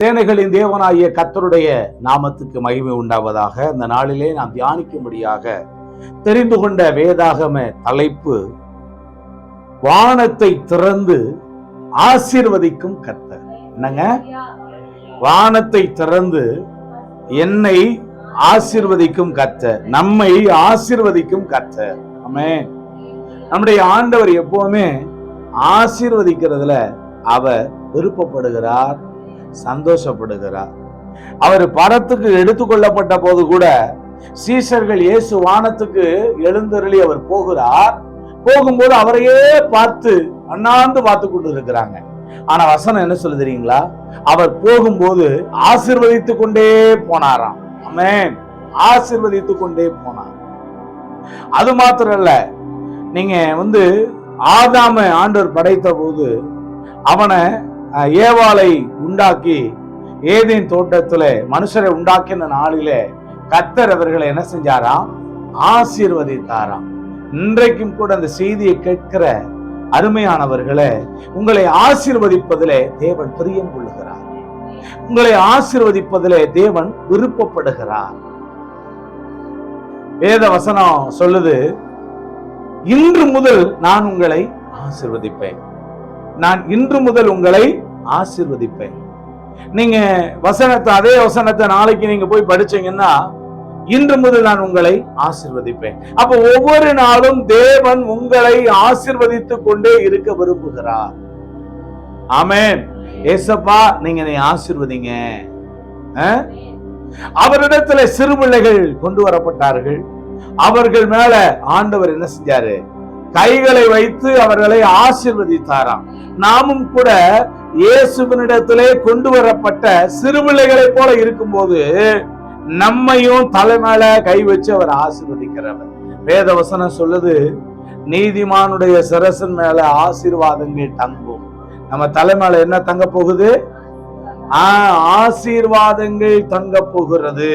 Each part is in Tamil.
சேனைகளின் தேவனாகிய கர்த்தருடைய நாமத்துக்கு மகிமை உண்டாவதாக. இந்த நாளிலே நாம் தியானிக்கும்படியாக தெரிந்து கொண்ட வேதாகம தலைப்பு, வானத்தை திறந்து ஆசீர்வதிக்கும் கர்த்தர். என்னங்க? வானத்தை திறந்து என்னை ஆசீர்வதிக்கும் கர்த்தர், நம்மை ஆசீர்வதிக்கும் கர்த்தர். ஆமென். நம்முடைய ஆண்டவர் எப்பவுமே ஆசீர்வதிக்கிறதுல அவர் விருப்பப்படுகிறார், சந்தோஷப்படுகிறார். அவர் பரத்துக்கு எடுத்துக்கொள்ளப்பட்ட போது கூட சீஷர்கள் இயேசு வானத்துக்கு எழுந்தருளி அவர் போகிறார். போகும்போது அவரையே பார்த்து அண்ணாந்து பார்த்து கொண்டு இருக்கிறாங்க. ஆனா வசனம் என்ன சொல்லு தெரியுங்களா? அவர் போகும்போது ஆசீர்வதித்து கொண்டே போனாராம். ஆமென். ஆசீர்வதித்து கொண்டே போனார். அது மாத்திரம் இல்ல, நீங்க ஆதாம ஆண்டவர் படைத்த போது அவனை ஏவாளை உண்டாக்கி ஏதேன் தோட்டத்துல மனுஷரை உண்டாக்கின நாளிலே கர்த்தர் அவர்களை என்ன செஞ்சாராம்? ஆசீர்வதித்தாராம். இன்றைக்கும் கூட அந்த செய்தியை கேட்கிற அருமையானவர்களே, உங்களை ஆசீர்வதிப்பதிலே தேவன் பிரியம் கொள்ளுகிறார். உங்களை ஆசீர்வதிப்பதிலே தேவன் விருப்பப்படுகிறார். வேத வசனம் சொல்லுது, இன்று முதல் நான் உங்களை ஆசீர்வதிப்பேன். நான் இன்று முதல் உங்களை ஆசீர்வதிப்பேன். நீங்க அதே வசனத்தை நாளைக்கு நீங்க போய் படிச்சீங்கன்னா, இன்று முதல் நான் உங்களை ஆசீர்வதிப்பேன். அப்ப ஒவ்வொரு நாளும் தேவன் உங்களை ஆசீர்வதித்துக் கொண்டே இருக்க விரும்புகிறார். ஆமென். ஏசப்பா, நீங்க என்னை ஆசீர்வதிங்க. அவரிடத்துல சிறு பிள்ளைகள் கொண்டு வரப்பட்டார்கள். அவர்கள் மேல ஆண்டவர் என்ன செஞ்சாரு? கைகளை வைத்து அவர்களை ஆசீர்வதித்தாராம். நாமும் கூட இயேசுவினிடத்திலே கொண்டு வரப்பட்ட சிறுபிள்ளைகளை போல இருக்கும்போது நம்மையும் தலைமையில கை வச்சு அவர் ஆசீர்வதிக்கிறவர். வேத வசனம் சொல்லுது, நீதிமானுடைய சிரசின் மேல ஆசீர்வாதங்கள் தங்கும். நம்ம தலைமையில என்ன தங்க போகுது? ஆசீர்வாதங்கள் தங்க போகிறது.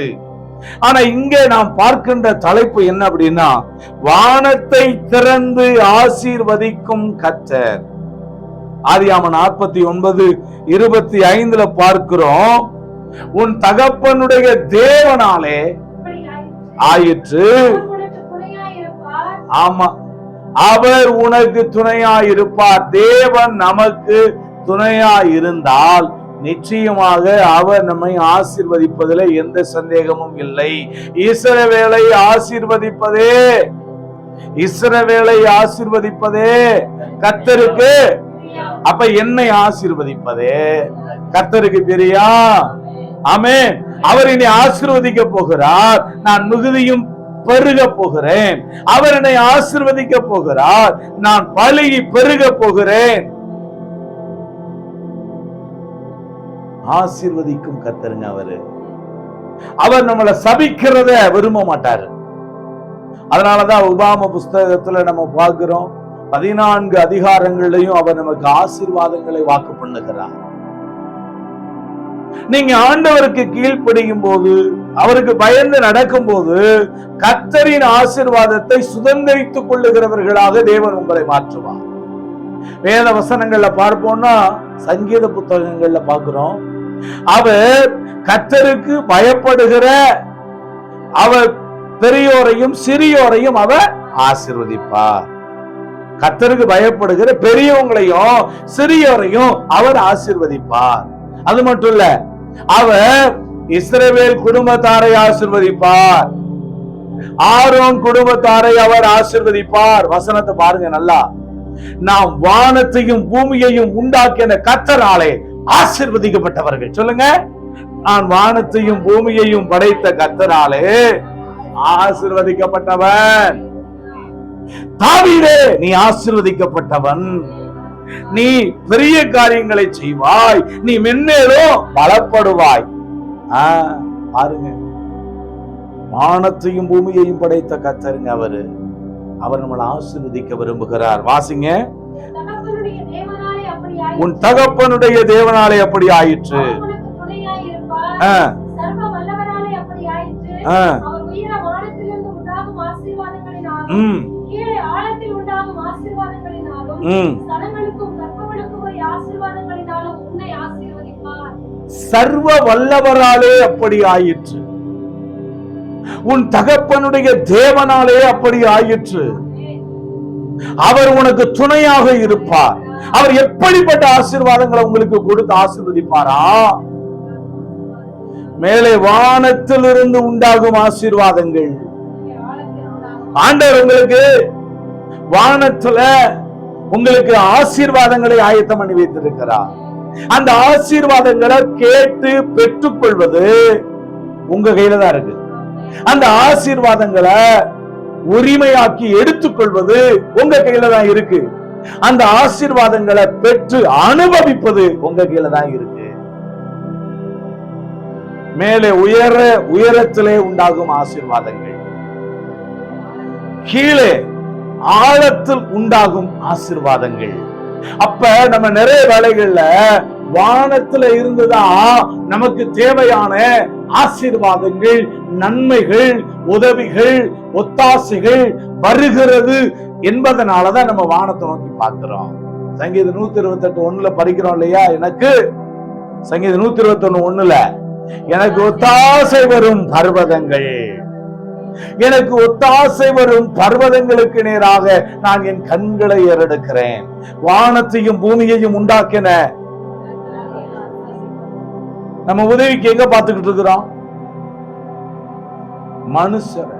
ஆனா இங்கே நாம் பார்க்கின்ற தலைப்பு என்ன அப்படின்னா, வானத்தை திறந்து ஆசீர்வதிக்கும் கர்த்தர். ஆதியாகமம் 49:25 பார்க்கிறோம், உன் தகப்பனுடைய தேவனாலே ஆயிற்று. ஆமா, அவர் உனக்கு துணையாயிருப்பார். தேவன் நமக்கு துணையாயிருந்தால் நிச்சயமாக அவர் நம்மை ஆசீர்வதிப்பதில் எந்த சந்தேகமும் இல்லை. இஸ்ரவேலை ஆசீர்வதிப்பதே கர்த்தருக்கு. அப்ப என்னை ஆசீர்வதிப்பதே கர்த்தருக்கு தெரியா? ஆமென். அவர் என்னை ஆசீர்வதிக்க போகிறார். நான் மிகுதியும் பெருக போகிறேன். அவர் என்னை ஆசீர்வதிக்க போகிறார். நான் பலுகி பெருக போகிறேன். ஆசீர்வதிக்கும் கர்த்தருங்க அவரு. அவர் நம்மளை சபிக்கிறத விரும்ப மாட்டாரு. அதனாலதான் உபாம புஸ்தகத்துல நம்ம பார்க்கிறோம், 14 அதிகாரங்களையும் அவர் நமக்கு ஆசீர்வாதங்களை வாக்கு பண்ணுகிறார். நீங்க ஆண்டவருக்கு கீழ்ப்படியும் போது, அவருக்கு பயந்து நடக்கும் போது, கர்த்தரின் ஆசீர்வாதத்தை சுதந்திரித்துக் கொள்ளுகிறவர்களாக தேவன் உங்களை மாற்றுவார். வேத வசனங்கள்ல பார்ப்போம்னா, சங்கீத புத்தகங்கள்ல பார்க்கிறோம், அவர் கர்த்தருக்கு பயப்படுகிற அவர் பெரியோரையும் சிறியோரையும் அவர் ஆசீர்வதிப்பார். கர்த்தருக்கு பயப்படுகிற பெரியவங்களையும் சிறியோரையும் அவர் ஆசீர்வதிப்பார். அது மட்டும் இல்ல, அவர் இஸ்ரவேல் குடும்பத்தாரை ஆசீர்வதிப்பார். ஆரோன் குடும்பத்தாரை அவர் ஆசீர்வதிப்பார். வசனத்தை பாருங்க நல்லா. நாம் வானத்தையும் பூமியையும் உண்டாக்கின கர்த்தராலே ஆசீர்வதிக்கப்பட்டவர்கள். சொல்லுங்க, நான் வானத்தையும் பூமியையும் படைத்த கர்த்தராலே ஆசீர்வதிக்கப்பட்டவன். தாவீதே, நீ ஆசீர்வதிக்கப்பட்டவன். நீ பெரிய காரியங்களை செய்வாய். நீ மென்மேலும் பலப்படுவாய். பாருங்க, வானத்தையும் பூமியையும் படைத்த கர்த்தருங்க அவரு. அவர் நம்மளை ஆசீர்வதிக்க விரும்புகிறார். வாசிங்க, உன் தகப்பனுடைய தேவனாலே அப்படி ஆயிற்று. சர்வ வல்லவராலே அப்படி ஆயிற்று. உன் தகப்பனுடைய தேவனாலே அப்படி ஆயிற்று. அவர் உனக்கு துணையாக இருப்பார். அவர் எப்படிப்பட்ட ஆசீர்வாதங்களை உங்களுக்கு கொடுத்து ஆசீர்வதிப்பாரா? மேலே வானத்திலிருந்து உண்டாகும் ஆசீர்வாதங்கள். ஆண்டவர் உங்களுக்கு வானத்துல உங்களுக்கு ஆசீர்வாதங்களை ஆயத்தம் பண்ணி வைத்திருக்கிறார். அந்த ஆசீர்வாதங்களை கேட்டு பெற்றுக் கொள்வது உங்க கையில தான் இருக்கு. அந்த ஆசீர்வாதங்களை உரிமையாக்கி எடுத்துக்கொள்வது உங்க கையில தான் இருக்கு. அந்த ஆசீர்வாதங்களை பெற்று அனுபவிப்பது உங்க கையில தான் இருக்கு. மேலே உயரத்திலே உண்டாகும் ஆசீர்வாதங்கள், கீழே ஆழத்தில் உண்டாகும் ஆசீர்வாதங்கள். அப்ப நம்ம நிறைய வேளைகள்ல வானத்துல இருந்துதான் நமக்கு தேவையான ஆசீர்வாதங்கள், நன்மைகள், உதவிகள், ஒத்தாசைகள் வருகிறது என்பதனாலதான் நம்ம வானத்தை நோக்கி பார்க்கிறோம். சங்கீதம் 128:1 படிக்கிறோம் இல்லையா? எனக்கு சங்கீதம் 121:1 எனக்கு ஒத்தாசை வரும் பர்வதங்கள், எனக்கு ஒத்தாசை வரும் பர்வதங்களுக்கு நேராக நான் என் கண்களை ஏறெடுக்கிறேன். வானத்தையும் பூமியையும் உண்டாக்கின நம்ம உதவிக்கு எங்க பார்த்துக்கிட்டு இருக்கிறோம்? மனுஷர்.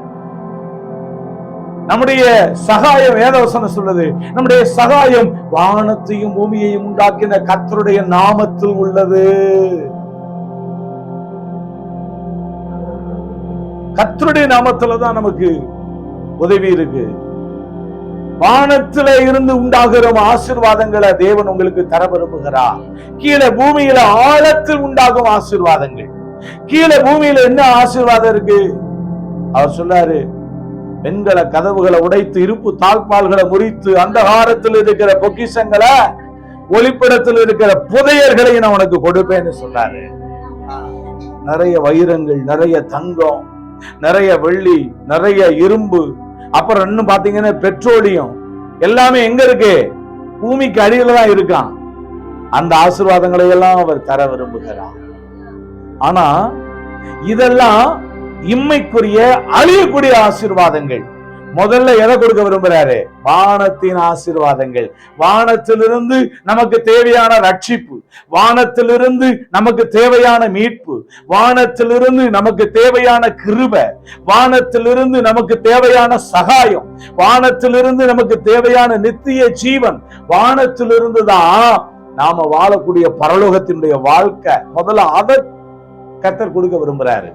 நம்முடைய சகாயம் வேதவசனம் சொல்லுது, நம்முடைய சகாயம் வானத்தையும் பூமியையும் உண்டாக்கின கர்த்தருடைய நாமத்தில் உள்ளது. கர்த்தருடைய நாமத்துலதான் நமக்கு உதவி இருக்கு. வானத்தில இருந்து உண்டாகிற ஆசீர்வாதங்களை தேவன் உங்களுக்கு தர விரும்புகிறார். கீழே பூமியில ஆழத்தில் உண்டாகும் ஆசீர்வாதங்கள். கீழே பூமியில என்ன ஆசீர்வாதம் இருக்கு? அவர் சொன்னாரு, பெண்களை கதவுகளை உடைத்து, இருப்பு தாழ்பால்களை முறித்து, அந்தகாரத்தில் இருக்கிற பொக்கிஷங்களை, ஒளிப்படத்தில் இருக்கிற புதையர்களை நான் உனக்கு கொடுப்பேன்னு சொன்னாரு. நிறைய வைரங்கள், நிறைய தங்கம், நிறைய வெள்ளி, நிறைய இரும்பு, அப்புறம் இன்னும் பாத்தீங்கன்னா பெட்ரோலியம், எல்லாமே எங்க இருக்கு? பூமிக்கு அடியில தான் இருக்கான். அந்த ஆசீர்வாதங்களை எல்லாம் அவர் தர விரும்புகிறார். ஆனா இதெல்லாம் இம்மைக்குரிய அழியக்கூடிய ஆசீர்வாதங்கள். முதல்ல எதை கொடுக்க விரும்புறாரு? வானத்தின் ஆசீர்வாதங்கள். வானத்திலிருந்து நமக்கு தேவையான ரட்சிப்பு, வானத்திலிருந்து நமக்கு தேவையான மீட்பு, வானத்திலிருந்து நமக்கு தேவையான கிருபை, வானத்திலிருந்து நமக்கு தேவையான சகாயம், வானத்திலிருந்து நமக்கு தேவையான நித்திய ஜீவன், வானத்திலிருந்து தான் நாம வாழக்கூடிய பரலோகத்தினுடைய வாழ்க்கை. முதல்ல அதை கர்த்தர் கொடுக்க விரும்புறாரு.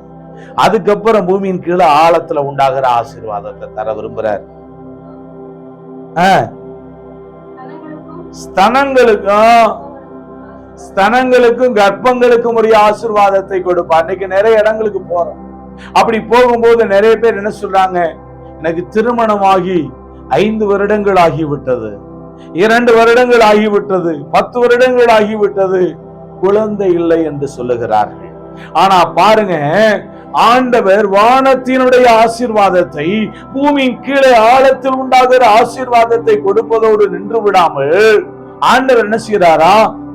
அதுக்கப்புறம் பூமியின் கீழே ஆழத்துல உண்டாகிற ஆசீர்வாதத்தை தர விரும்புறார். ஸ்தனங்களுக்கும் கர்ப்பங்களுக்கும் உரிய ஆசீர்வாதத்தை கொடுப்பார். இன்னைக்கு நிறைய இடங்களுக்கு போறோம். அப்படி போகும்போது நிறைய பேர் என்ன சொல்றாங்க? எனக்கு திருமணமாகி 5 வருடங்கள் ஆகிவிட்டது, 2 வருடங்கள் ஆகிவிட்டது, 10 வருடங்கள் ஆகிவிட்டது, குழந்தை இல்லை என்று சொல்லுகிறார்கள். ஆனா பாருங்க, ஆண்டவர் வானத்தினுடைய ஆசீர்வாதத்தை, பூமியின் கீழே ஆழத்தில் உண்டாகிற ஆசீர்வாதத்தை கொடுப்பதோடு நின்று விடாமல் ஆண்டவர் என்ன செய்யறாரா?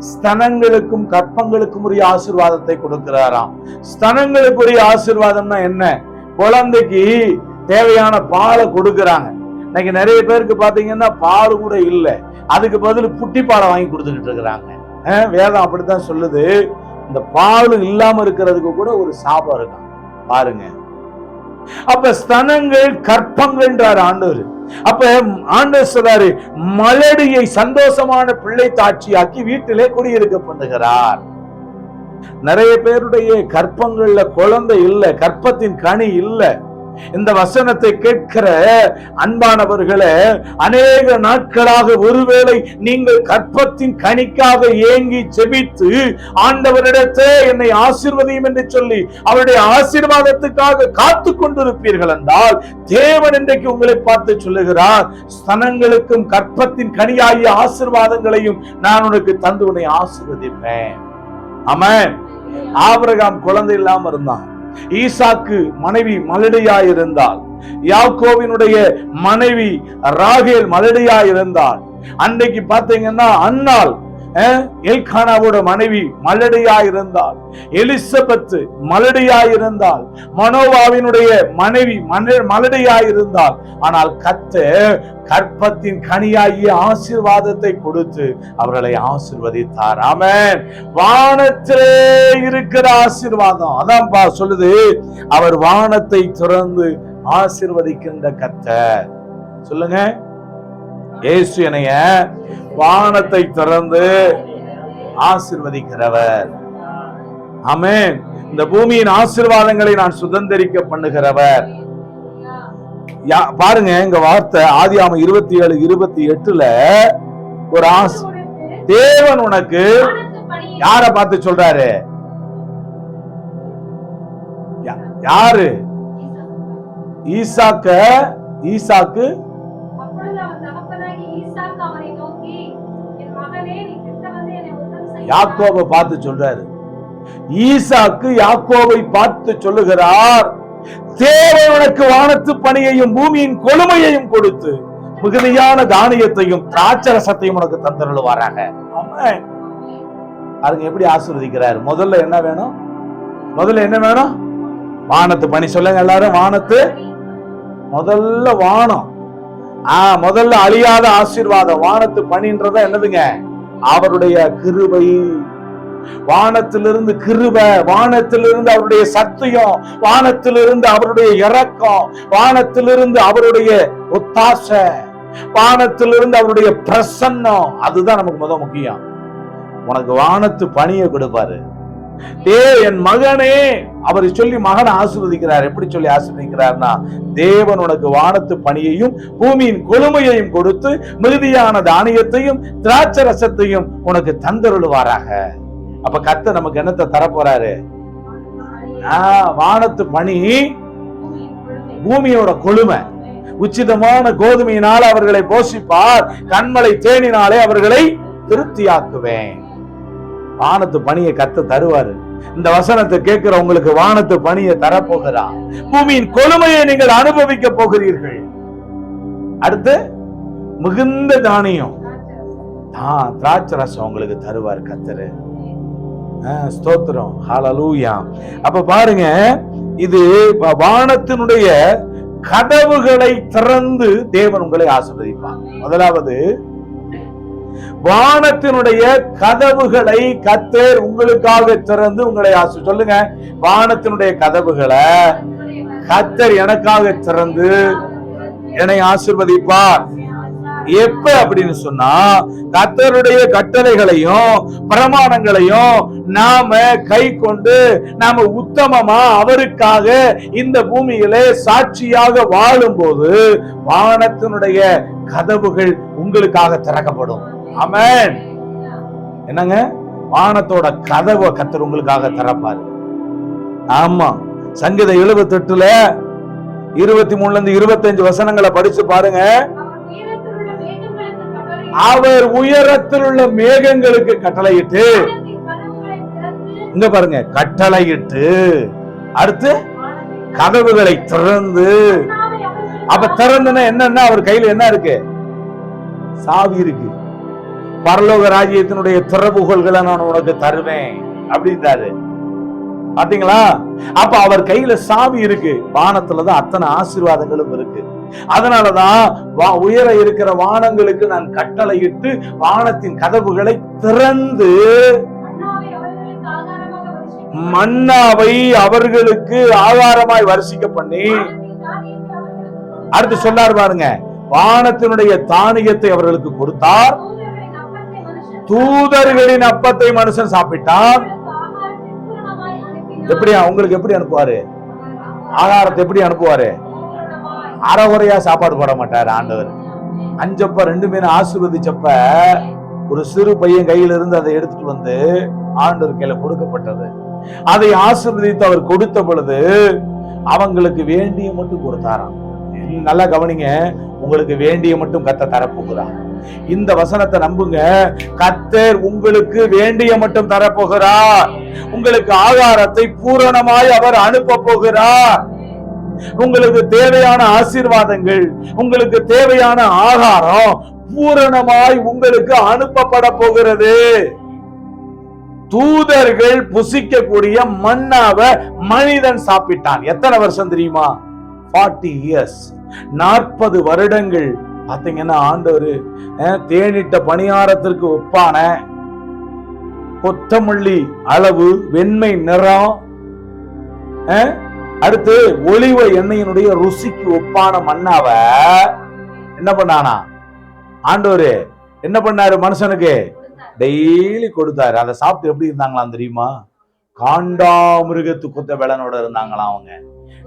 ஸ்தனங்களுக்கும் கற்பங்களுக்கும் உரிய ஆசீர்வாதத்தை கொடுக்கிறாராம். ஸ்தனங்களுக்குரிய ஆசீர்வாதம்னா என்ன? குழந்தைக்கு தேவையான பாலை கொடுக்கறாங்க. இன்னைக்கு நிறைய பேருக்கு பாத்தீங்கன்னா பால் கூட இல்லை, அதுக்கு பதில் புட்டி பாலை வாங்கி கொடுத்துக்கிட்டு இருக்கிறாங்க. வேதம் அப்படித்தான் சொல்லுது. இந்த பால் இல்லாம இருக்கிறதுக்கு கூட ஒரு சாபம் இருக்கான் பாருங்க. அப்ப ஸ்தனங்கள் கற்பங்கள்ன்றார் ஆண்டவர். அப்ப ஆண்டவர் சொல்றாரு, மலடியை சந்தோஷமான பிள்ளை தாட்சியாக்கி வீட்டிலே குடியிருக்க பண்ணுகிறார். நிறைய பேருடைய கற்பங்கள்ல குழந்தை இல்லை, கற்பத்தின் கனி இல்லை. இந்த வசனத்தை கேட்கிற அன்பானவர்களே, அநேக நாட்களாக ஒருவேளை நீங்கள் கற்பத்தின் கனிக்காக ஏங்கி செபித்து ஆண்டவரிடத்தே என்னை ஆசீர்வதியும் என்று சொல்லி அவருடைய ஆசீர்வாதத்துக்காக காத்து கொண்டிருப்பீர்கள் என்றால், தேவன் இன்றைக்கு உங்களை பார்த்து சொல்லுகிறார், ஸ்தனங்களுக்கும் கற்பத்தின் கனியாகிய ஆசீர்வாதங்களையும் நான் உனக்கு தந்து உன்னை ஆசீர்வதிப்பேன். ஆமென். ஆபிரகாம் குழந்தை இல்லாம இருந்தான். ஈசாக்கு மனைவி மலடியாயிருந்தாள். யாக்கோபினுடைய மனைவி ராகேல் மலடியாயிருந்தாள். அன்றைக்கு பாத்தீங்கன்னா அன்னாள் எல்கானாவோட மனைவி மலடியாயிருந்தாள், எலிசபெத் மலடியாயிருந்தாள், மனோவாவினுடைய மனைவி மலடியாயிருந்தாள். ஆனால் கர்த்தர் கற்பத்தின் கனியாகிய ஆசீர்வாதத்தை கொடுத்து அவர்களை ஆசீர்வதித்தார். ஆமென். வானத்திலே இருக்கிற ஆசீர்வாதம் அதான் சொல்லுது, அவர் வானத்தை திறந்து ஆசீர்வதிக்கின்ற கர்த்தர். சொல்லுங்க, இயேசு என்னைய வானத்தை திறந்து ஆசீர்வதிக்கிறவர். ஆமென். இந்த பூமியின் ஆசீர்வாதங்களை நான் சுதந்திரிக்க பண்ணுகிறவர். பாருங்க, இங்க வார்த்தை ஆதியாகமம் 27:28 ஒரு தேவன் உனக்கு யார பார்த்து சொல்றாரு? யாரு? ஈசாக்கு யாக்கோபை பார்த்து சொல்றாரு. ஈசாக்கு யாக்கோபை பார்த்து சொல்லுகிறார், தேவன் உனக்கு வானத்து பணியையும் பூமியின் கொழுமையையும் கொடுத்து மிகுதியான தானியத்தையும் திராட்சரசத்தையும் உனக்கு தந்தருளுவாராக. அதுங்க எப்படி ஆசீர்வதிக்கிறார்? முதல்ல என்ன வேணும்? வானத்து பணி. சொல்லுங்க எல்லாரும், வானத்து. முதல்ல வானம். முதல்ல அழியாத ஆசீர்வாதம். வானத்து பணின்றத என்னதுங்க? அவருடைய கிருபை. வானத்திலிருந்து கிருபை, வானத்திலிருந்து அவருடைய சத்தியம், வானத்திலிருந்து அவருடைய இரக்கம், வானத்திலிருந்து அவருடைய ஒத்தாசை, வானத்திலிருந்து அவருடைய பிரசன்னம். அதுதான் நமக்கு முக்கியம். உனக்கு வானத்து பணியை கொடுப்பாரு. என் மகனே, அவரை சொல்லி மகனை ஆசீர்வதிக்கிறார். எப்படி சொல்லி ஆசீர்வதிக்கிறார்னா, தேவன் உனக்கு வானத்து பணியையும் பூமியின் கொழுமையையும் கொடுத்து மிகுதியான தானியத்தையும் திராட்சரசத்தையும் உனக்கு தந்தருளுவாராக. அப்ப கர்த்தர் நமக்கு என்னத்தை தரப்போறாரு? வானத்து பணி, பூமியோட கொழுமை. உச்சிதமான கோதுமையினால் அவர்களை போஷிப்பார், கண்மலை தேனினாலே அவர்களை திருப்தியாக்குவேன். வானத்து பணியை கர்த்தர் தருவாரு. இந்த வசனத்தை கேட்கிற உங்களுக்கு வானத்து பணியை தரப்போகிறார். பூமியின் கொழுமையை நீங்கள் அனுபவிக்க போகிறீர்கள். அடுத்து மிகுந்த தானியம், திராட்சரசம் உங்களுக்கு தருவார் கர்த்தர். ஸ்தோத்திரம், ஹல்லேலூயா. அப்ப பாருங்க, இது வானத்தினுடைய கதவுகளை திறந்து தேவன் உங்களை ஆசீர்வதிப்பார். முதலாவது, வானத்தினுடைய கதவுகளை கர்த்தர் உங்களுக்காக திறந்து உங்களை சொல்லுங்க, வானத்தினுடைய கதவுகளை கர்த்தர் எனக்காக திறந்து என்னை ஆசீர்வதிப்பார். எப்ப அப்படின்னு சொன்னா, கர்த்தருடைய கட்டளைகளையும் பிரமாணங்களையும் நாம கை கொண்டு நாம உத்தமமா அவருக்காக இந்த பூமியிலே சாட்சியாக வாழும் போது வானத்தினுடைய கதவுகள் உங்களுக்காக திறக்கப்படும். ஆமென். என்னங்க? வானத்தோட கதவை கர்த்தர் உங்களுக்காக திறப்பாரு. ஆமா, சங்கீதம் 78 23 25 வசனங்களை படிச்சு பாருங்க. அவர் உயரத்தில் உள்ள மேகங்களுக்கு கட்டளையிட்டு, இங்க பாருங்க, கட்டளையிட்டு அடுத்து கதவுகளை திறந்து. அப்ப திறந்துன்னா என்னன்னா, அவர் கையில என்ன இருக்கு? சாவி இருக்கு. பரலோக ராஜ்யத்தினுடைய திறவுகோல்களை நான் உனக்கு தருவேன் அப்படின்றாரு. பாத்தீங்களா? அப்ப அவர் கையில சாவி இருக்கு. வானத்துலதான் அத்தனை ஆசீர்வாதங்களும் இருக்கு. அதனாலதான் உயர இருக்கிற வானங்களுக்கு நான் கட்டளையிட்டு வானத்தின் கதவுகளை திறந்து மன்னாவை அவர்களுக்கு ஆகாரமாய் வர்ஷிக்க பண்ணி, அடுத்து சொன்னார் பாருங்க, வானத்தினுடைய தானியத்தை அவர்களுக்கு கொடுத்தார், தூதர்களின் அப்பத்தை மனுஷன் சாப்பிட்டான். எப்படியா உங்களுக்கு எப்படி அனுப்புவாரு? ஆகாரத்தை எப்படி அனுப்புவாரு? அறகுறையா சாப்பாடு போட மாட்டாரு ஆண்டவர். 5 அப்ப 2 பேரும் ஆசீர்வதிச்சப்ப ஒரு சிறு பையன் கையில இருந்து அதை எடுத்துட்டு வந்து ஆண்டவர் கையில கொடுக்கப்பட்டது. அதை ஆசீர்வதித்து அவர் கொடுத்த பொழுது அவங்களுக்கு வேண்டிய மட்டும் கொடுத்தாராம். நல்லா கவனிங்க, உங்களுக்கு வேண்டிய மட்டும் கர்த்தர் தரப்போகிறார். இந்த வசனத்தை நம்புங்க. கர்த்தர் உங்களுக்கு வேண்டிய மட்டும் தரப்போகிறார். உங்களுக்கு ஆகாரத்தை பூரணமாய் அவர் அனுப்ப போகிறார். உங்களுக்கு தேவையான ஆசீர்வாதங்கள், உங்களுக்கு தேவையான ஆகாரம் பூரணமாய் உங்களுக்கு அனுப்பப்பட போகிறது. தூதர்கள் புசிக்கக்கூடிய மன்னாவை மனிதன் சாப்பிட்டான். எத்தனை வருஷம் தெரியுமா? 40 இயர்ஸ், 40 வருடங்கள். பாத்தீங்கன்னா ஆண்டவர் தேனிட்ட பணியாரத்திற்கு ஒப்பான கொத்தமல்லி அளவு வெண்மை நிறம், அடுத்து ஒலிவ எண்ணெயினுடைய ருசிக்கு ஒப்பான மன்னாவ என்ன பண்ணானா ஆண்டவர்? என்ன பண்ணாரு? மனுஷனுக்கு டெய்லி கொடுத்தாரு. அதை சாப்பிட்டு எப்படி இருந்தாங்களாம் தெரியுமா? காண்டாமிருகத்து குத்த பலனோட இருந்தாங்களாம் அவங்க.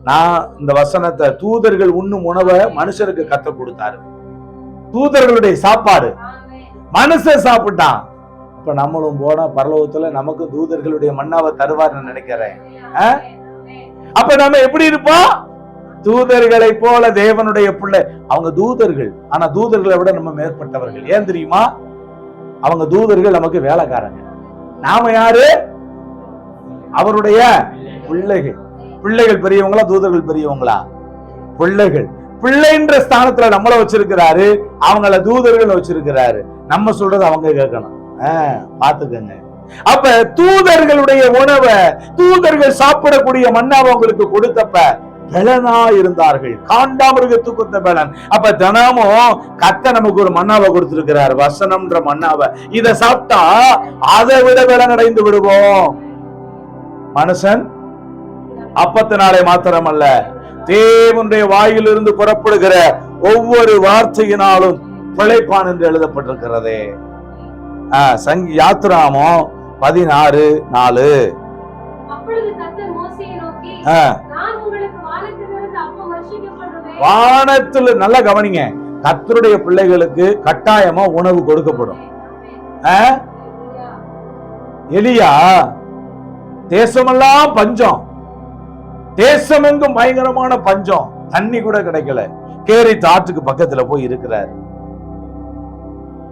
நான் இந்த வசனத்தை, தூதர்கள் உண்ணும் உணவை மனுஷருக்கு கத்த கொடுத்தாரு. தூதர்களுடைய சாப்பாடு மனுஷன் சாப்பிட்டான். இப்ப நம்மளும் போனா பரலோகத்துல நமக்கு தூதர்களுடைய மன்னாவை தருவார்னு நினைக்கிறேன். அப்ப நம்ம எப்படி இருப்போம்? தூதர்களை போல தேவனுடைய பிள்ளை. அவங்க தூதர்கள், ஆனா தூதர்களை விட நம்ம மேற்பட்டவர்கள். ஏன் தெரியுமா? அவங்க தூதர்கள் நமக்கு வேலைக்காரங்க. நாம யாரு? அவருடைய பிள்ளைகள். பிள்ளைகள் பெரியவங்களா, தூதர்கள் பெரியவங்களா? பிள்ளைகள். பிள்ளைன்ற ஸ்தானத்துல நம்மள வச்சிருக்கிறாரு, அவங்கள தூதர்கள் வச்சிருக்கிறாரு. நம்ம சொல்றது அவங்க கேட்கணும். பாத்துக்கங்க. அப்ப தூதர்களுடைய உணவை, தூதர்கள் சாப்பிடக்கூடிய மன்னாவை உங்களுக்கு கொடுத்தப்ப பலனா இருந்தார்கள். காண்டாமிருகத்துக்கு கொத்த பலன். அப்ப தினமும் கத்த நமக்கு ஒரு மன்னாவை கொடுத்திருக்கிறார், வசனம்ன்ற மன்னாவை. இதை சாப்பிட்டா அதை விட பலன் அடைந்து விடுவோம். மனுஷன் அப்பத்தினாலே மாத்திரமல்ல, தேவனுடைய வாயிலிருந்து புறப்படுகிற ஒவ்வொரு வார்த்தையினாலும் பிழைப்பான் என்று எழுதப்பட்டிருக்கிறதே. யாத்திராமோ 16:4. வானத்துல நல்லா கவனிங்க, கர்த்தருடைய பிள்ளைகளுக்கு கட்டாயமா உணவு கொடுக்கப்படும். எலியா தேசமெல்லாம் பஞ்சம், தேசமெங்கும் பயங்கரமான பஞ்சம், தண்ணி கூட கிடைக்கல. கேரித் ஆற்றுக்கு பக்கத்துல போய் இருக்கிறார்.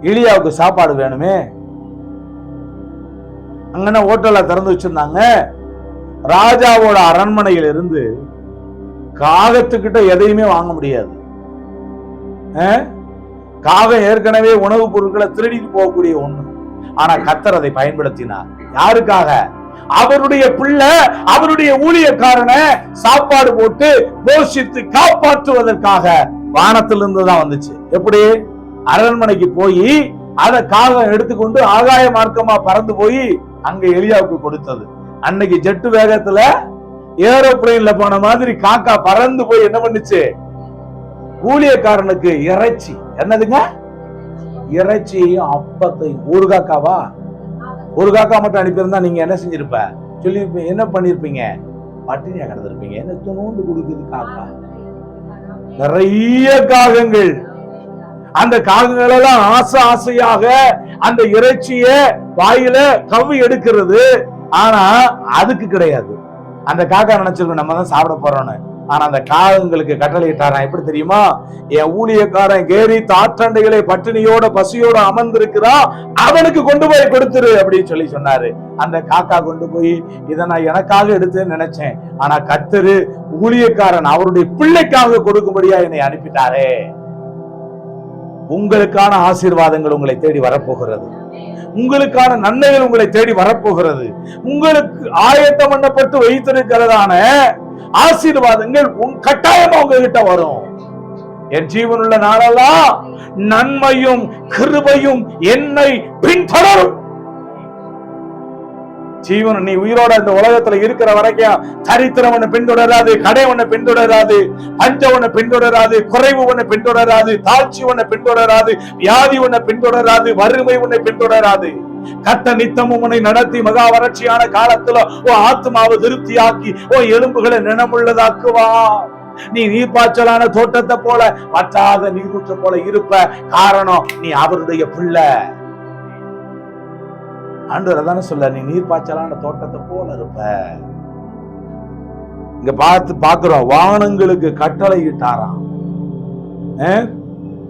எலியாவுக்கு சாப்பாடு வேணுமே. அங்கன ஹோட்டல்ல திறந்து வச்சிருந்தாங்க. ராஜாவோட அரண்மனையில இருந்து காகத்துக்கிட்ட எதையுமே வாங்க முடியாது. காகம் ஏற்கனவே உணவுப் பொருட்களை திருடிட்டு போகக்கூடிய ஒண்ணு. ஆனா கர்த்தர் அதை பயன்படுத்தினார். யாருக்காக? அவருடைய பிள்ளை, அவருடைய ஊழியக்காரனை சாப்பாடு போட்டு போஷித்து காப்பாற்றுவதற்காக வானத்திலிருந்து தான் வந்துச்சு. எப்படி? அரண்மனைக்கு போய் அதை காகம் எடுத்துக்கொண்டு ஆகாய மார்க்கமா பறந்து போய் அங்க எலியாவுக்கு கொடுத்தது. அன்னைக்கு ஜெட்டு வேகத்துல ஏரோப்ளைன்ல போன மாதிரி காக்கா பறந்து போய் என்ன பண்ணுச்சு? ஊழியக்காரனுக்கு இறைச்சி, என்னதுங்க? இறைச்சியும் அப்பத்தையும். ஒரு காக்காவா? ஒரு காக்கா மட்டும் அனுப்பியிருந்தா நீங்க என்ன செஞ்சிருப்ப? சொல்லிருப்பீங்க, என்ன பண்ணிருப்பீங்க? பட்டினியா கிடந்திருப்பீங்க. என்ன துணோண்டு கொடுக்குது காக்கா? நிறைய காகங்கள். அந்த காகங்கள் எல்லாம் ஆசை ஆசையாக அந்த இறைச்சிய வாயில கவ்வி எடுக்கிறது. ஆனா அதுக்கு கிடையாது. அந்த காக்கா நினைச்சிருக்கோம் நம்ம தான் சாப்பிட போறோம்னு. ஆனா அந்த காகங்களுக்கு கட்டளை இட்டாரான். எப்படி தெரியுமா? என் ஊழியக்காரன் கேரித் ஆற்றண்டைகளை பட்டினியோட பசியோட அமர்ந்திருக்கிறா, அவனுக்கு கொண்டு போய் கொடுத்துரு அப்படின்னு சொல்லி சொன்னாரு. அந்த காக்கா கொண்டு போய் இதை நான் எனக்காக எடுத்தேன்னு நினைச்சேன். ஆனா கர்த்தர் ஊழியக்காரன் அவருடைய பிள்ளைக்காக கொடுக்கும்படியா என்னை அனுப்பிட்டாரே. உங்களுக்கான ஆசீர்வாதங்கள் உங்களை தேடி வரப்போகிறது. உங்களுக்கான நன்மைகள் உங்களை தேடி வரப்போகிறது. உங்களுக்கு ஆயத்தம் பண்ணப்பட்டு வைத்திருக்கிறதான ஆசீர்வாதங்கள் கட்டாயமா உங்ககிட்ட வரும். என் ஜீவனுள்ள நாளெல்லாம் நன்மையும் கிருபையும் என்னை பின்தொடரும். ஜீவன் நீ உயிரோட இந்த உலகத்துல இருக்கிற வரைக்கும் தரித்திரம் ஒண்ணு பின்தொடராது, கடை ஒண்ணு பின்தொடராது, பஞ்சம் ஒண்ணு பின்தொடராது, குறைவு ஒண்ணு பின்தொடராது, தாழ்ச்சி ஒண்ணு பின்தொடராது, வியாதி ஒண்ணு பின்தொடராது, வறுமை ஒண்ணு பின்தொடராது. கர்த்த நித்தமும் உன்னை நடத்தி மகா வறட்சியான காலத்துல ஆத்மாவை திருப்தியாக்கி எலும்புகளை நினமுள்ளதாக்குவா. நீ நீர்ப்பாய்ச்சலான தோட்டத்தை போல வற்றாத நீரூற்று போல இருப்ப. காரணம், நீ அவருடைய பிள்ளை. ஆண்டவர் அதான சொல்ல, நீ நீர்ப்பாய்ச்சலான தோட்டத்தை போல இருப்ப. இங்க பாக்குறோம், வானங்களுக்கு கட்டளை இட்டாராம்.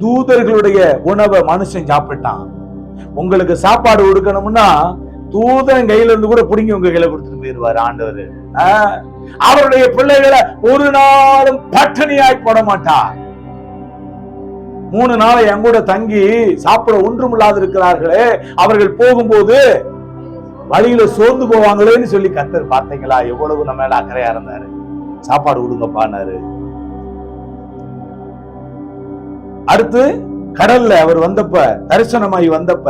தூதர்களுடைய உணவை மனுஷன் சாப்பிட்டான். உங்களுக்கு சாப்பாடு கொடுக்கணும்னா தூதன் கையில இருந்து கூட புடிங்கி உங்க கையில கொடுத்துட்டு போயிருவாரு ஆண்டவர். அவருடைய பிள்ளைகளை ஒரு நாளும் பட்டினியாய் போட மாட்டார். 3 நாளை என் கூட தங்கி சாப்பிட ஒன்றுமில்லாது இருக்கிறார்களே, அவர்கள் போகும்போது வழியில சோர்ந்து போவாங்களேன்னு சொல்லி கர்த்தர் பார்த்தீங்களா எவ்வளவு நம்ம மேல அக்கறையா இருந்தாரு. சாப்பாடு கொடுங்கப்பான்னாரு. அடுத்து கடல்ல அவர் வந்தப்ப, தரிசனமாய் வந்தப்ப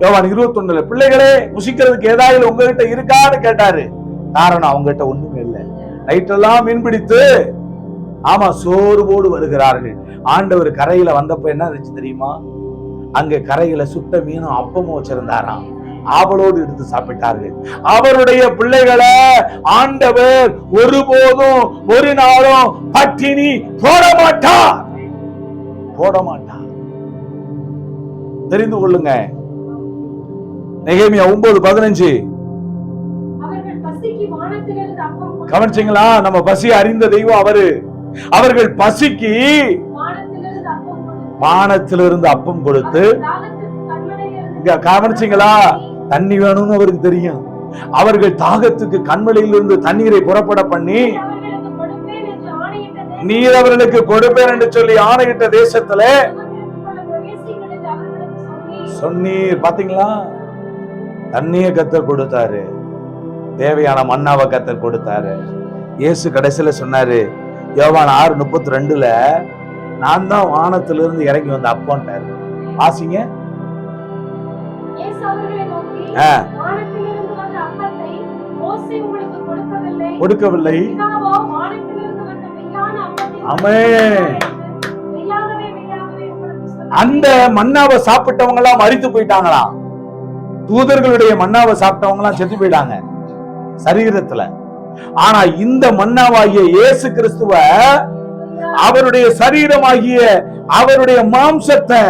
யோவான் 21 பிள்ளைகளே புசிக்கிறதுக்கு ஏதாவது உங்ககிட்ட இருக்கான்னு கேட்டாரு. காரணம் அவங்ககிட்ட ஒண்ணுமே இல்லை. நைட்டெல்லாம் மீன் பிடித்து ஆமா சோர்வோடு வருகிறார்கள். ஆண்டவர் கரையில வந்தப்ப என்ன இருந்துச்சு தெரியுமா? அங்க கரையில சுட்ட மீனும் அப்பமும் வச்சிருந்தாராம். ஆவலோடு எடுத்து சாப்பிட்டார்கள். அவருடைய பிள்ளைகளை ஆண்டவர் ஒருபோதும் ஒரு நாளும் பட்டினி போட மாட்டார். தெரிந்து கொள்ளுங்க. நெகேமியா 9:15 கவனிச்சீங்களா? நம்ம பசி அறிந்த தெய்வம் அவரு. அவர்கள் பசிக்கு வானத்திலிருந்து அப்பம் கொடுத்து, கவனிச்சீங்களா? தண்ணி வேணும்னு அவருக்கு தெரியும். அவர்கள் தாகத்துக்கு கண்மலையிலிருந்து தண்ணீரை புறப்பட பண்ணி, நீர் அவர்களுக்கு கொடுப்பேன் என்று சொல்லி ஆணையிட்ட தேசத்துல சொன்னீர். பாத்தீங்களா? தண்ணிய கர்த்தர் கொடுத்தாரு, தேவையான மன்னாவை கர்த்தர் கொடுத்தாரு. இயேசு கடைசியில சொன்னாரு யோவான் 6:32 நான் தான் வானத்திலிருந்து இறங்கி வந்த அப்பன்ட்டாரு. ஆசிங்க கொடுக்கவில்லை. அந்த மன்னாவை சாப்பிட்டவங்க எல்லாம் மரித்து போயிட்டாங்களாம். தூதர்களுடைய மன்னாவை சாப்பிட்டவங்க எல்லாம் செத்து போயிட்டாங்க சரீரத்துல. ஆனா இந்த மன்னாவாகிய இயேசு கிறிஸ்துவ, அவருடைய சரீரமாகிய அவருடைய மாம்சத்தை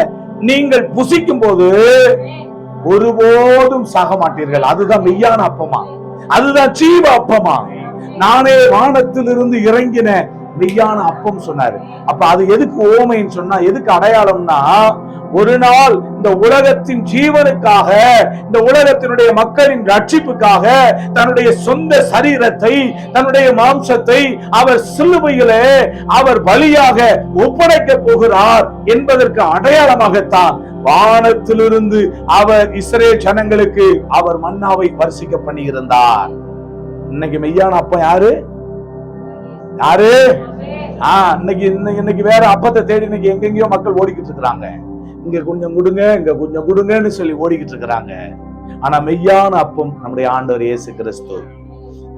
நீங்கள் புசிக்கும் போது ஒருபோதும் சாக மாட்டீர்கள். அதுதான் மெய்யான அப்பமா, அதுதான் ஜீவ அப்பமா. நானே வானத்திலிருந்து இறங்கின மெய்யான அப்பம் சொன்னாரு. அப்ப அது எதுக்கு ஓமைன்னு சொன்னா, எதுக்கு அடையாளம்னா, ஒரு நாள் இந்த உலகத்தின் ஜீவனுக்காக, இந்த உலகத்தினுடைய மக்களின் ரட்சிப்புக்காக தன்னுடைய சொந்த சரீரத்தை, தன்னுடைய மாம்சத்தை அவர் சிலுவையிலே அவர் பலியாக ஒப்படைக்க போகிறார் என்பதற்கு அடையாளமாகத்தான் வானத்திலிருந்து அவர் இஸ்ரேல் ஜனங்களுக்கு அவர் மன்னாவை வர்ஷிக்க பண்ணி இருந்தார். இன்னைக்கு மெய்யான அப்பம் யாரு? யாரு? இன்னைக்கு வேற அப்பத்தை தேடி இன்னைக்கு எங்கெங்கயோ மக்கள் ஓடிக்கிட்டு இருக்கிறாங்க. இங்க கொஞ்சம் கொடுங்க, இங்க கொஞ்சம் கொடுங்கன்னு சொல்லி ஓடிக்கிட்டு இருக்கிறாங்க. ஆனா மெய்யான அப்பம் நம்முடைய ஆண்டவர் இயேசு கிறிஸ்து.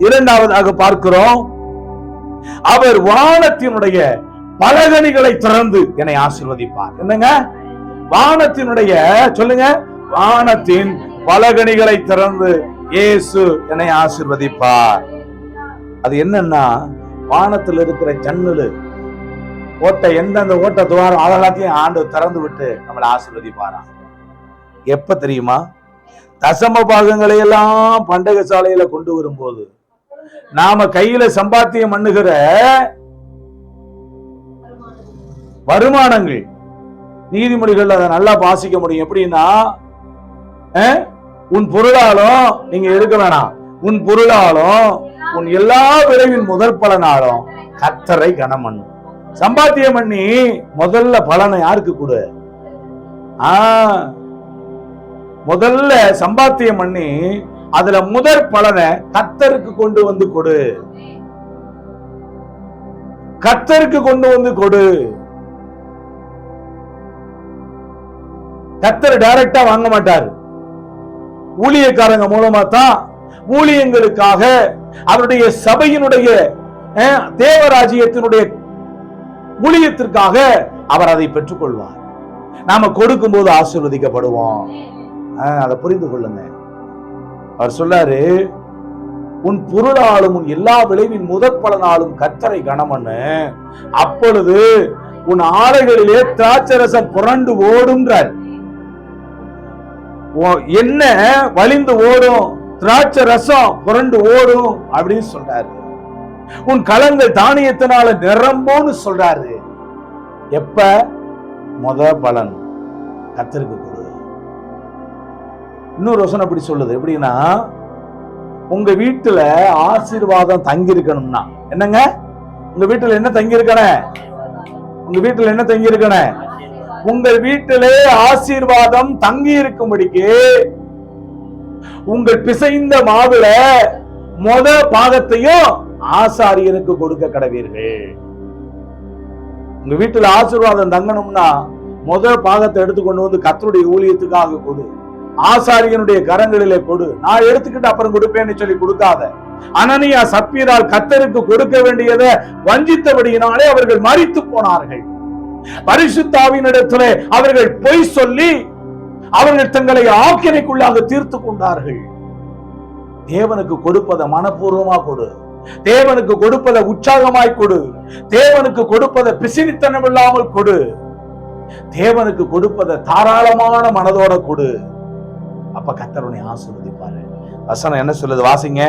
இரண்டாவதாக பார்க்கிறோம், அவர் வானத்தினுடைய பலகணிகளை திறந்து என்னை ஆசீர்வதிப்பார். என்னங்க? வானத்தினுடைய, சொல்லுங்க, வானத்தின் பலகணிகளை திறந்து இயேசு என்னை ஆசீர்வதிப்பார். அது என்னன்னா, வானத்தில் இருக்கிற ஜன்னலு ஓட்டை, எந்தெந்த ஓட்ட துவாரம் அதெல்லாத்தையும் ஆண்டு திறந்து விட்டு நம்மளை ஆசீர்வதிப்பாராம். எப்ப தெரியுமா? தசம பாகங்களை எல்லாம் பண்டக சாலையில கொண்டு வரும்போது, நாம கையில சம்பாத்தியம் பண்ணுகிற வருமானங்கள், நீதிமொழிகள் அதை நல்லா வாசிக்க முடியும். எப்படின்னா, உன் பொருளாலும் நீங்க எடுக்க வேணாம், உன் பொருளாலும் உன் எல்லா விளைவின் முதல் பலனாலும் கர்த்தரை கனம் பண்ணு. சம்பாத்தியம் பண்ணி முதல்ல பலனை யாருக்கு கொடு? முதல்ல சம்பாத்தியம் பண்ணி அதுல முதற் பலனை கர்த்தருக்கு கொண்டு வந்து கொடு. கர்த்தருக்கு கொண்டு வந்து கொடு. கர்த்தர் டைரக்டா வாங்க மாட்டார். ஊழியக்காரங்க மூலமா தான் ஊழியங்களுக்காக, அவருடைய சபையினுடைய தேவராஜ்யத்தினுடைய ஊழியத்திற்காக அவர் அதை பெற்றுக் கொள்வார். நாம கொடுக்கும் போது ஆசீர்வதிக்கப்படுவோம். அதை புரிந்து கொள்ளுங்க. அவர் சொல்றாரு, உன் பொருளாலும் உன் எல்லா விளைவின் முதற் பலனாலும் கர்த்தரை கனமண்ணு, அப்பொழுது உன் ஆலைகளிலே திராட்சரசம் புரண்டு ஓடுன்றார். என்ன வழிந்து ஓடும், திராட்சை ரசம் புரண்டு ஓடும் அப்படின்னு சொல்றாரு. உன் களங்கள் தானியத்தினால நிரம்பும்னு சொல்றாரு. எப்ப? முத பலன் கர்த்தருக்கு கொடு. இன்னொரு வசனம் அப்படி சொல்லுது. எப்படின்னா, உங்க வீட்டுல ஆசீர்வாதம் தங்கி இருக்கணும்னா, என்னங்க? உங்க வீட்டுல என்ன தங்கி இருக்கணும்? உங்க வீட்டுல என்ன தங்கி இருக்கணும்? உங்கள் வீட்டிலே ஆசீர்வாதம் தங்கி இருக்கும்படிக்கு உங்கள் பிசைந்த மாவுல பாகத்தையும் ஆசாரியனுக்கு கொடுக்க கடவீர்கள். உங்க வீட்டுல ஆசீர்வாதம் தங்கணும்னா பாகத்தை எடுத்து கொண்டு வந்து கர்த்தருடைய ஊழியத்துக்காக கொடு, ஆசாரியனுடைய கரங்களிலே கொடு. நான் எடுத்துக்கிட்டு அப்புறம் கொடுப்பேன்னு சொல்லி கொடுக்காத. அனனியா சப்பீரால் கர்த்தருக்கு கொடுக்க வேண்டியதை வஞ்சித்தபடியினாலே அவர்கள் மரித்து போனார்கள். பரிசுத்த ஆவியினிடத்திலே அவர்கள் பொய் சொல்லி அவர்கள் தங்களை ஆக்கினைக்குள்ளாக தீர்த்து கொண்டார்கள். தேவனுக்கு கொடுப்பதை மனப்பூர்வமா கொடு, தேவனுக்கு கொடுப்பதை உற்சாகமாய் கொடு, தேவனுக்கு கொடுப்பதை பிசினித்தனம் இல்லாமல் கொடு, தேவனுக்கு கொடுப்பதை தாராளமான மனதோட கொடு. அப்ப கர்த்தர் உன்னை ஆசீர்வதிப்பாரு. வசனம் என்ன சொல்லுது வாசிங்க.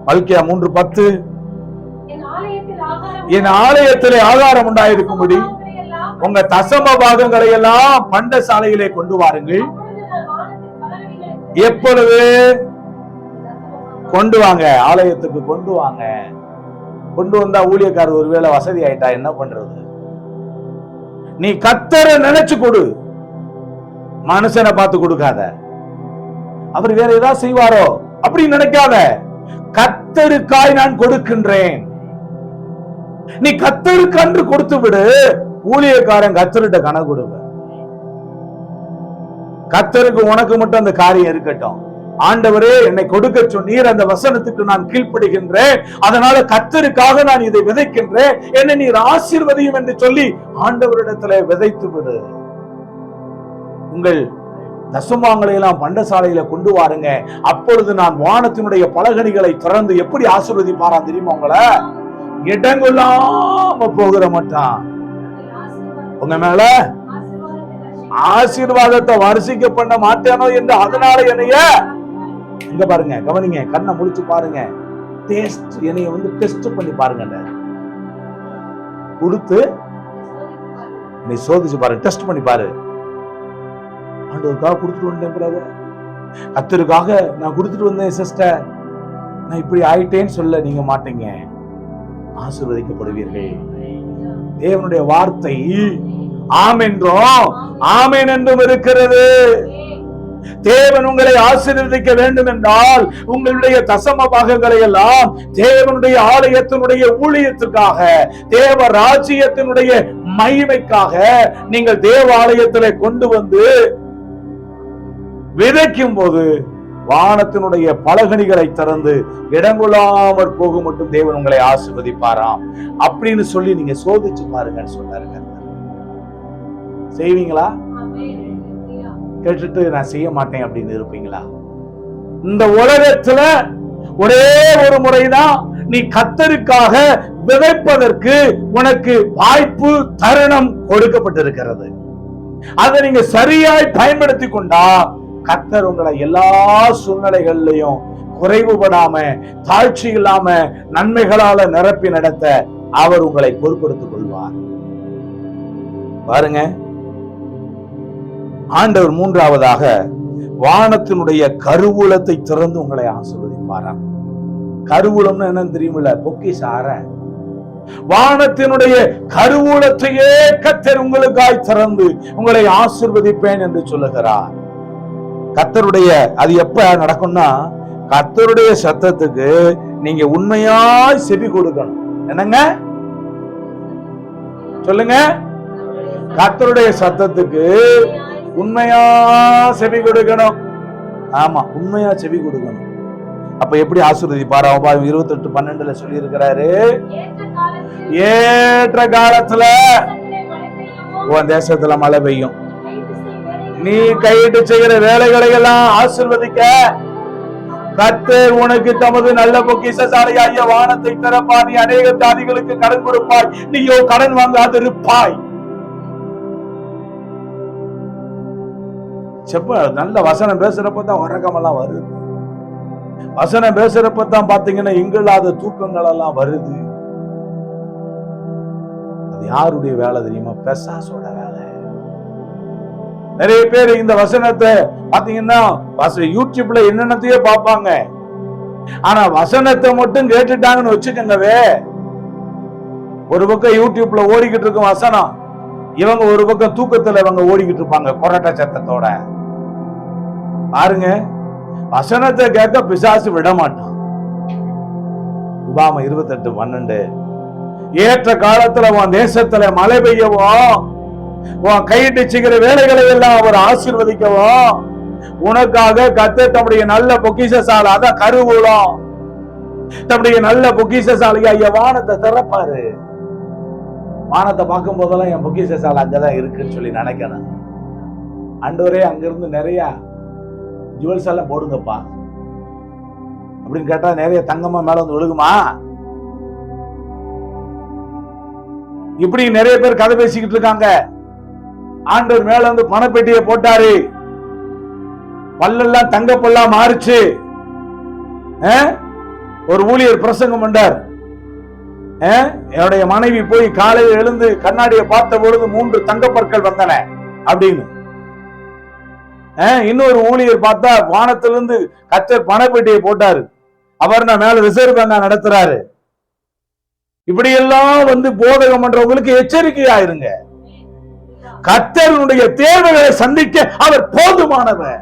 மல்கியா 3:10. என் ஆலயத்திலே ஆகாரம் உண்டாயிருக்கும்படி உங்க தசம பாகங்களை எல்லாம் பண்டசாலையிலே கொண்டு வாருங்கள். எப்பொழுது கொண்டு வாங்க? ஆலயத்துக்கு கொண்டு வாங்க. கொண்டு வந்தா ஊழியக்காரர் ஒருவேளை வசதி ஆயிட்டா என்ன பண்றது? நீ கர்த்தரை நினைச்சு கொடு, மனுஷனை பார்த்து கொடுக்காத. அவர் வேற ஏதாவது செய்வாரோ அப்படி நினைக்காத. கர்த்தருக்காய் நான் கொடுக்கின்றேன். நீ கர்த்தருக்கு அன்று கொடுத்து விடு. ஊழியக்காரன் கர்த்தர்கிட்ட கணக்கு கொடுப்ப. கர்த்தருக்கு உனக்கு மட்டும் அந்த காரியம் இருக்கட்டும். ஆண்டவரே என்னை கொடுக்க சொன்னீர், அந்த வசனத்துக்கு நான் கீழ்ப்படுகின்றேன், அதனால கர்த்தருக்காக நான் இதை விதைக்கின்றேன், என்னை நீர் ஆசீர்வதியும் என்று சொல்லி ஆண்டவரிடத்துல விதைத்து விடு. உங்கள் தசமாங்களை எல்லாம் பண்டசாலையில கொண்டு வாருங்க. அப்பொழுது நான் வானத்தினுடைய பலகணிகளை திறந்து எப்படி ஆசீர்வதிப்பாரா தெரியுமா? உங்களை இடங்கொள்ளாம போகிற மாட்டான். உங்க மேல ஆசீர்வாதத்தை வரிசைக்க பண்ண மாட்டானோ என்று அதனால என்னைய இங்க பாருங்க, கவனிங்க, கண்ணை முடிச்சு பாருங்க. டேஸ்ட் என்னைய வந்து டெஸ்ட் பண்ணி பாருங்க. கொடுத்து நீ சோதிச்சு பாரு, டெஸ்ட் பண்ணி பாரு. ஆண்டவருக்காக கொடுத்துட்டு வந்தேன் பிரதர், கர்த்தருக்காக நான் கொடுத்துட்டு வந்தேன் சிஸ்டர், நான் இப்படி ஆயிட்டேன்னு சொல்ல நீங்க மாட்டீங்க. ஆசீர்வதிக்கப்படுவீர்கள். தேவனுடைய வார்த்தை ஆம் என்றும் ஆமேன் என்றும் இருக்கிறது. தேவன் உங்களை ஆசீர்வதிக்க வேண்டும் என்றால் உங்களுடைய தசம பாகங்களை எல்லாம் தேவனுடைய ஆலயத்தினுடைய ஊழியத்துக்காக, தேவ ராஜ்யத்தினுடைய மகிமைக்காக நீங்கள் தேவ ஆலயத்திலே கொண்டு வந்து விதைக்கும் போது வானத்தினுடைய பலகணிகளை திறந்து இடங்கொள்ளாமற் போக மட்டும் தேவன் உங்களை ஆசீர்வதிப்பாராம் அப்படின்னு சொல்லி நீங்க சோதிச்சு பாருங்கன்னு சொன்னாருங்க. செய்வீங்களா? கேட்டுட்டு நான் செய்ய மாட்டேன் அப்படின்னு இருப்பீங்களா? இந்த உலகத்துல ஒரே ஒரு முறைதான் நீ கர்த்தருக்காக விதைப்பதற்கு உனக்கு வாய்ப்பு, தருணம் கொடுக்கப்பட்டிருக்கிறது. அதை நீங்க சரியாய் பயன்படுத்தி கொண்டா கர்த்தர் உங்களை எல்லா சூழ்நிலைகள்லையும் குறைவுபடாம, தாழ்ச்சி இல்லாம, நன்மைகளால நிரப்பி நடத்த அவர் உங்களை பொறுப்படுத்திக் கொள்வார். பாருங்க, ஆண்டவர் மூன்றாவதாக வானத்தினுடைய கருவூலத்தை திறந்து உங்களை ஆசீர்வதிப்பாராம். கருவூலம்னு என்னன்னு தெரியுமில்ல? பொக்கிஷார. வானத்தினுடைய கருவூலத்தையே கர்த்தர் உங்களுக்காய் திறந்து உங்களை ஆசீர்வதிப்பேன் என்று சொல்லுகிறார். கர்த்தருடைய அது எப்ப நடக்கும்னா, கர்த்தருடைய சத்தத்துக்கு நீங்க உண்மையாய் செவி கொடுக்கணும். என்னங்க சொல்லுங்க? கர்த்தருடைய சத்தத்துக்கு உண்மையா செவி கொடுக்கணும். ஆமா, உண்மையா செவி கொடுக்கணும். அப்ப எப்படி ஆசீர்வதிப்பார்? 28:12 சொல்லி இருக்கிறாரு, ஏற்ற காலத்துல உன் தேசத்துல மழை பெய்யும். நீ கையிட்டு செய்கிற வேலைகளை எல்லாம் ஆசீர்வதிக்க கர்த்தர் உனக்கு தமது நல்ல பொக்கிஷசாலியாகிய வானத்தை திறப்பார். நீ அநேக ஜாதிகளுக்கு கடன் கொடுப்பாய், நீயோ கடன் வாங்காது இருப்பாய். செப்ப நல்ல வசனம் பேசுறப்பதான் உறக்கமெல்லாம் வருது. வசனம் பேசுறப்பதான் பாத்தீங்கன்னா இங்கில்லாத தூக்கங்கள் எல்லாம் வருது. அது யாருடைய வேலை தெரியுமா? பெசாசோட வேலை. நிறைய பேர் இந்த வசனத்தை பாத்தீங்கன்னா யூடியூப்ல என்னென்னத்தையே பார்ப்பாங்க. ஆனா வசனத்தை மட்டும் கேட்டுட்டாங்கன்னு வச்சுக்கோங்கவே, ஒரு பக்கம் யூடியூப்ல ஓடிக்கிட்டு இருக்கும் வசனம், இவங்க ஒரு பக்கம் தூக்கத்துல இவங்க ஓடிக்கிட்டு இருப்பாங்க கொரட்ட சத்தத்தோட. பாருங்க, வசனத்தை கேட்க பிசாசு விட மாட்டான். உபாம 28:12. ஏற்ற காலத்துல உன் தேசத்துல மழை பெய்யவும், உன் கையிட்டு செய்கிற வேலைகளை எல்லாம் அவர் ஆசீர்வதிக்கவும் உனக்காக கர்த்தர் தம்முடைய நல்ல பொக்கிஷசாலை, அதான் கருவூலம், தம்முடைய நல்ல பொக்கிஷசாலையா வானத்தை திறப்பாரு. வானத்தை பார்க்கும் போதெல்லாம் என் பொக்கிஷசாலை அங்கதான் இருக்குன்னு சொல்லி நினைக்கணும். ஆண்டவரே அங்கிருந்து நிறைய ஜுவல்ஸ் எல்லாம் போடுங்கப்பா அப்படின்னு கேட்டா நிறைய தங்கமா மேல வந்து விழுகுமா? இப்படி நிறைய பேர் கதை பேசிக்கிட்டு இருக்காங்க. ஆண்டவர் மேல வந்து பணப்பெட்டியை போட்டாரு, பல்லெல்லாம் தங்க பல்லா மாறுச்சு. ஒரு ஊழியர் பிரசங்கம் பண்ணார், என்னுடைய மனைவி போய் காலையில் எழுந்து கண்ணாடியை பார்த்த பொழுது 3 தங்கப்பற்கள் வந்தன அப்படின்னு. இன்னொரு ஊழியர் பார்த்தா வானத்திலிருந்து கர்த்தர் பணப்பெட்டியை போட்டாரு, அவர் நான் மேல ரிசர்வ் பேங்க் நடத்துறாரு. இப்படி எல்லாம் வந்து போதகம் பண்றவங்களுக்கு எச்சரிக்கையா இருங்க. கர்த்தருடைய தேவைகளை சந்திக்க அவர் போதுமானவர்.